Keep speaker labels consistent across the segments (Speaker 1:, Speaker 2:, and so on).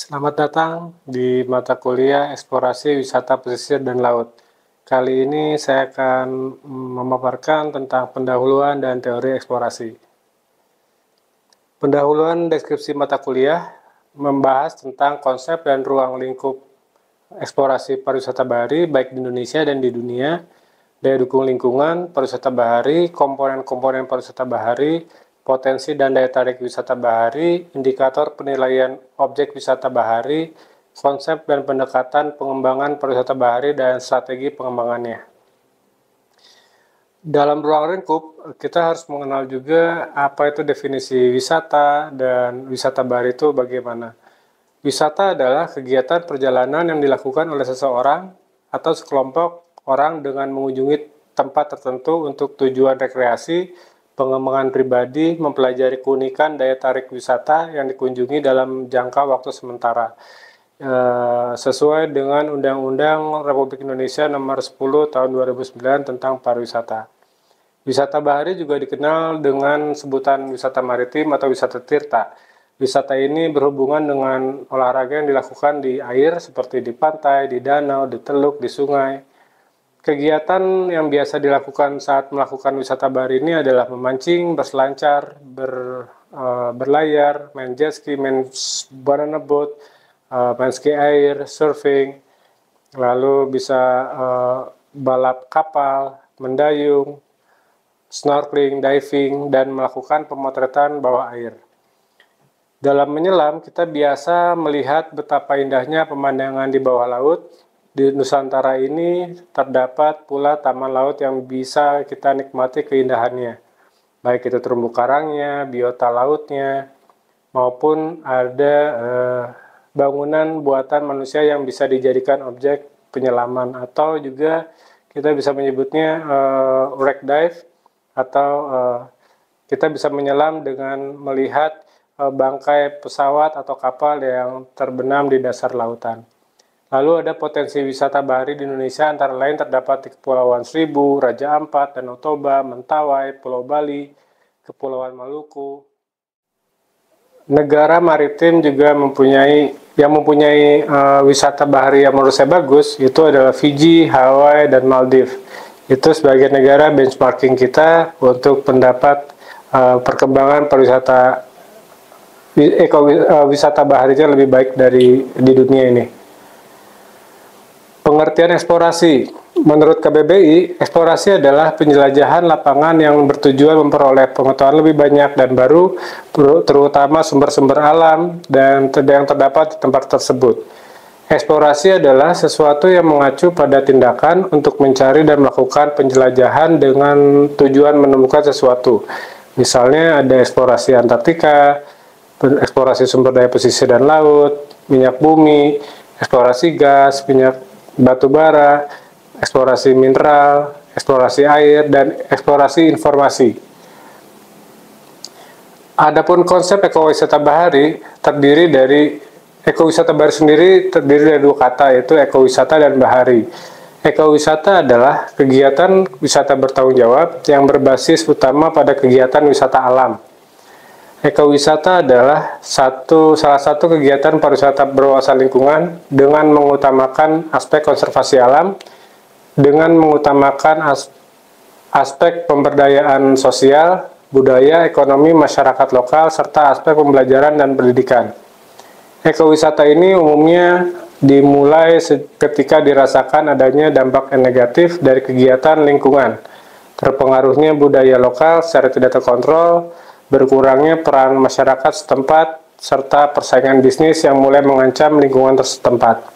Speaker 1: Selamat datang di mata kuliah Eksplorasi Wisata Pesisir dan Laut. Kali ini saya akan memaparkan tentang pendahuluan dan teori eksplorasi. Pendahuluan deskripsi mata kuliah membahas tentang konsep dan ruang lingkup eksplorasi pariwisata bahari baik di Indonesia dan di dunia, daya dukung lingkungan, pariwisata bahari, komponen-komponen pariwisata bahari, potensi dan daya tarik wisata bahari, indikator penilaian objek wisata bahari, konsep dan pendekatan pengembangan pariwisata bahari, dan strategi pengembangannya. Dalam ruang lingkup, kita harus mengenal juga apa itu definisi wisata dan wisata bahari itu bagaimana. Wisata adalah kegiatan perjalanan yang dilakukan oleh seseorang atau sekelompok orang dengan mengunjungi tempat tertentu untuk tujuan rekreasi, pengembangan pribadi, mempelajari keunikan daya tarik wisata yang dikunjungi dalam jangka waktu sementara. Sesuai dengan Undang-Undang Republik Indonesia Nomor 10 Tahun 2009 tentang pariwisata. Wisata bahari juga dikenal dengan sebutan wisata maritim atau wisata tirta. Wisata ini berhubungan dengan olahraga yang dilakukan di air seperti di pantai, di danau, di teluk, di sungai. Kegiatan yang biasa dilakukan saat melakukan wisata bahari ini adalah memancing, berselancar, berlayar, main jet ski, main banana boat, main ski air, surfing, lalu bisa balap kapal, mendayung, snorkeling, diving, dan melakukan pemotretan bawah air. Dalam menyelam, kita biasa melihat betapa indahnya pemandangan di bawah laut. Di Nusantara ini terdapat pula taman laut yang bisa kita nikmati keindahannya. Baik itu terumbu karangnya, biota lautnya, maupun ada bangunan buatan manusia yang bisa dijadikan objek penyelaman. Atau juga kita bisa menyebutnya wreck dive, atau kita bisa menyelam dengan melihat bangkai pesawat atau kapal yang terbenam di dasar lautan. Lalu ada potensi wisata bahari di Indonesia, antara lain terdapat di Kepulauan Seribu, Raja Ampat, Danau Toba, Mentawai, Pulau Bali, Kepulauan Maluku. Negara maritim juga mempunyai wisata bahari yang menurut saya bagus, itu adalah Fiji, Hawaii, dan Maldives. Itu sebagai negara benchmarking kita untuk pendapat perkembangan pariwisata wisata baharinya lebih baik di dunia ini. Pengertian eksplorasi. Menurut KBBI, eksplorasi adalah penjelajahan lapangan yang bertujuan memperoleh pengetahuan lebih banyak dan baru, terutama sumber-sumber alam dan yang terdapat di tempat tersebut. Eksplorasi adalah sesuatu yang mengacu pada tindakan untuk mencari dan melakukan penjelajahan dengan tujuan menemukan sesuatu. Misalnya ada eksplorasi Antartika, eksplorasi sumber daya pesisir dan laut, minyak bumi, eksplorasi gas, minyak batu bara, eksplorasi mineral, eksplorasi air, dan eksplorasi informasi. Adapun konsep ekowisata bahari ekowisata bahari sendiri terdiri dari dua kata, yaitu ekowisata dan bahari. Ekowisata adalah kegiatan wisata bertanggung jawab yang berbasis utama pada kegiatan wisata alam. Ekowisata adalah salah satu kegiatan pariwisata berwawasan lingkungan dengan mengutamakan aspek konservasi alam, dengan mengutamakan aspek pemberdayaan sosial, budaya, ekonomi, masyarakat lokal, serta aspek pembelajaran dan pendidikan. Ekowisata ini umumnya dimulai ketika dirasakan adanya dampak negatif dari kegiatan lingkungan, terpengaruhnya budaya lokal secara tidak terkontrol, berkurangnya peran masyarakat setempat, serta persaingan bisnis yang mulai mengancam lingkungan setempat.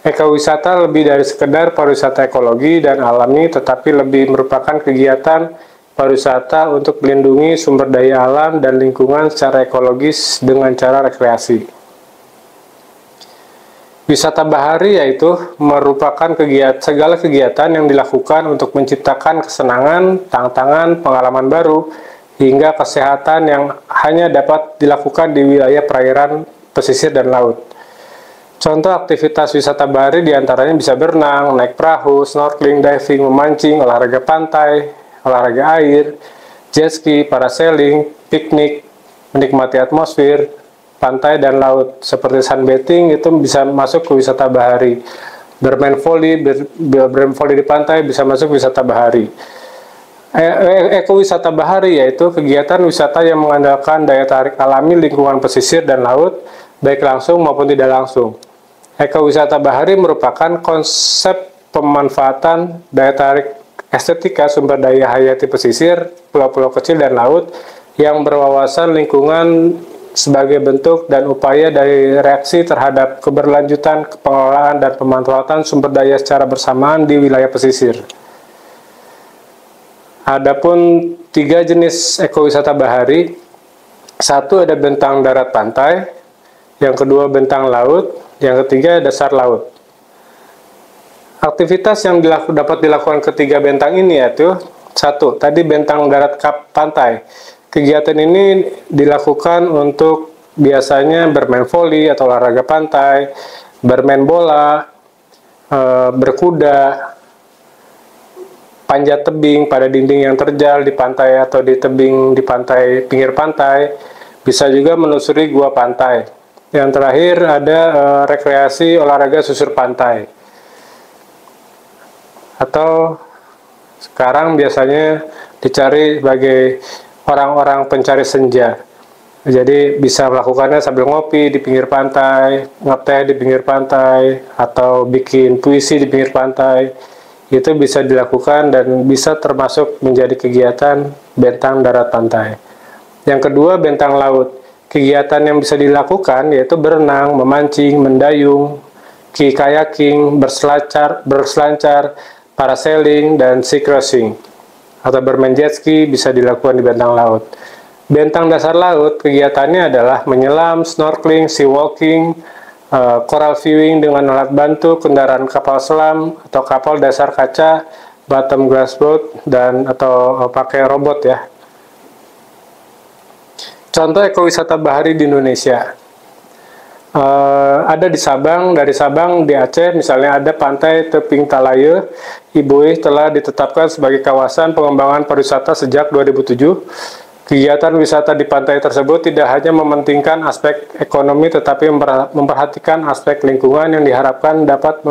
Speaker 1: Ekowisata lebih dari sekedar pariwisata ekologi dan alami, tetapi lebih merupakan kegiatan pariwisata untuk melindungi sumber daya alam dan lingkungan secara ekologis dengan cara rekreasi. Wisata bahari yaitu merupakan segala kegiatan yang dilakukan untuk menciptakan kesenangan, tantangan, pengalaman baru, hingga kesehatan yang hanya dapat dilakukan di wilayah perairan, pesisir, dan laut. Contoh aktivitas wisata bahari diantaranya bisa berenang, naik perahu, snorkeling, diving, memancing, olahraga pantai, olahraga air, jet ski, parasailing, piknik, menikmati atmosfer, pantai dan laut. Seperti sunbathing itu bisa masuk ke wisata bahari. Bermain volley di pantai bisa masuk wisata bahari. Ekowisata bahari yaitu kegiatan wisata yang mengandalkan daya tarik alami lingkungan pesisir dan laut, baik langsung maupun tidak langsung. Ekowisata bahari merupakan konsep pemanfaatan daya tarik estetika sumber daya hayati pesisir, pulau-pulau kecil dan laut yang berwawasan lingkungan sebagai bentuk dan upaya dari reaksi terhadap keberlanjutan, pengelolaan, dan pemanfaatan sumber daya secara bersamaan di wilayah pesisir. Adapun 3 jenis ekowisata bahari, satu ada bentang darat pantai, yang kedua bentang laut, yang ketiga dasar laut. Aktivitas yang dapat dilakukan ketiga bentang ini yaitu satu, tadi bentang darat pantai. Kegiatan ini dilakukan untuk biasanya bermain voli atau olahraga pantai, bermain bola, berkuda, panjat tebing pada dinding yang terjal di pantai atau di tebing di pantai, pinggir pantai. Bisa juga menelusuri gua pantai. Yang terakhir ada rekreasi olahraga susur pantai. Atau sekarang biasanya dicari sebagai orang-orang pencari senja. Jadi bisa melakukannya sambil ngopi di pinggir pantai, ngeteh di pinggir pantai, atau bikin puisi di pinggir pantai. Itu bisa dilakukan dan bisa termasuk menjadi kegiatan bentang darat pantai. Yang kedua, bentang laut. Kegiatan yang bisa dilakukan yaitu berenang, memancing, mendayung, kayaking, berselancar, parasailing, dan sea crossing. Atau bermain jet ski bisa dilakukan di bentang laut. Bentang dasar laut, kegiatannya adalah menyelam, snorkeling, sea walking, coral viewing dengan alat bantu, kendaraan kapal selam atau kapal dasar kaca, bottom glass boat, dan atau pakai robot ya. Contoh ekowisata bahari di Indonesia. Ada di Sabang, dari Sabang di Aceh misalnya ada pantai Teping Talaye. Ibuih telah ditetapkan sebagai kawasan pengembangan pariwisata sejak 2007. Kegiatan wisata di pantai tersebut tidak hanya mementingkan aspek ekonomi tetapi memperhatikan aspek lingkungan yang diharapkan dapat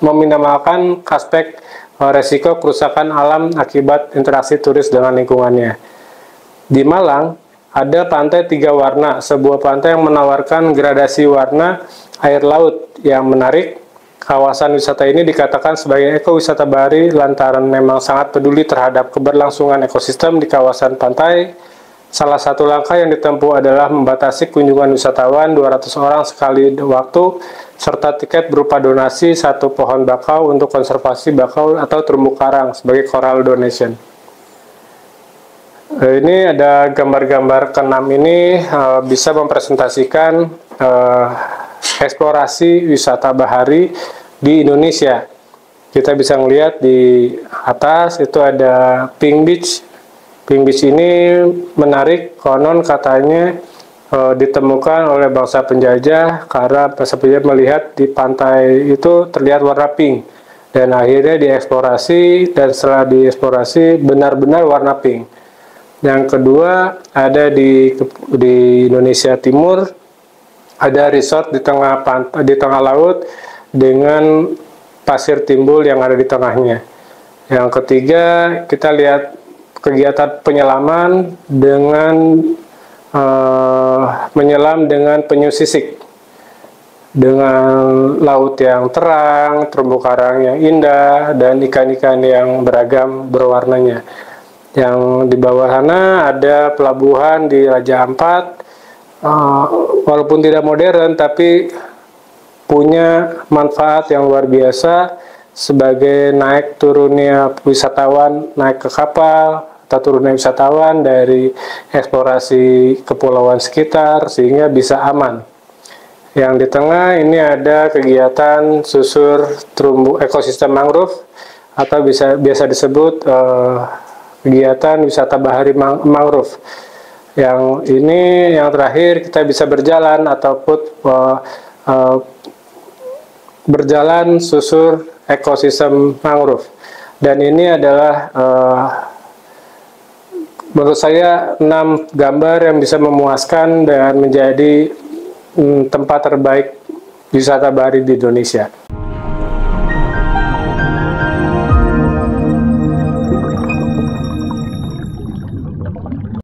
Speaker 1: meminimalkan aspek resiko kerusakan alam akibat interaksi turis dengan lingkungannya. Di Malang ada pantai 3 warna, sebuah pantai yang menawarkan gradasi warna air laut yang menarik. Kawasan wisata ini dikatakan sebagai ekowisata bahari lantaran memang sangat peduli terhadap keberlangsungan ekosistem di kawasan pantai. Salah satu langkah yang ditempuh adalah membatasi kunjungan wisatawan 200 orang sekali waktu, serta tiket berupa donasi 1 pohon bakau untuk konservasi bakau atau terumbu karang sebagai coral donation. Ini ada gambar-gambar ke-6 ini bisa mempresentasikan eksplorasi wisata bahari di Indonesia. Kita bisa melihat di atas itu ada Pink Beach. Pink Beach ini menarik, konon katanya ditemukan oleh bangsa penjajah karena bangsa penjajah melihat di pantai itu terlihat warna pink dan akhirnya dieksplorasi dan setelah dieksplorasi benar-benar warna pink. Yang kedua ada di Indonesia Timur, ada resort di tengah laut dengan pasir timbul yang ada di tengahnya. Yang ketiga kita lihat kegiatan penyelaman dengan menyelam dengan penyu sisik dengan laut yang terang, terumbu karang yang indah, dan ikan-ikan yang beragam berwarnanya. Yang di bawah sana ada pelabuhan di Raja Ampat, walaupun tidak modern tapi punya manfaat yang luar biasa sebagai naik turunnya wisatawan naik ke kapal atau turunnya wisatawan dari eksplorasi kepulauan sekitar sehingga bisa aman. Yang di tengah ini ada kegiatan susur terumbu ekosistem mangrove atau biasa disebut kegiatan wisata bahari mangrove. Yang ini yang terakhir kita bisa berjalan ataupun berjalan susur ekosistem mangrove. Dan ini adalah Menurut saya 6 gambar yang bisa memuaskan dan menjadi tempat terbaik wisata bahari di Indonesia.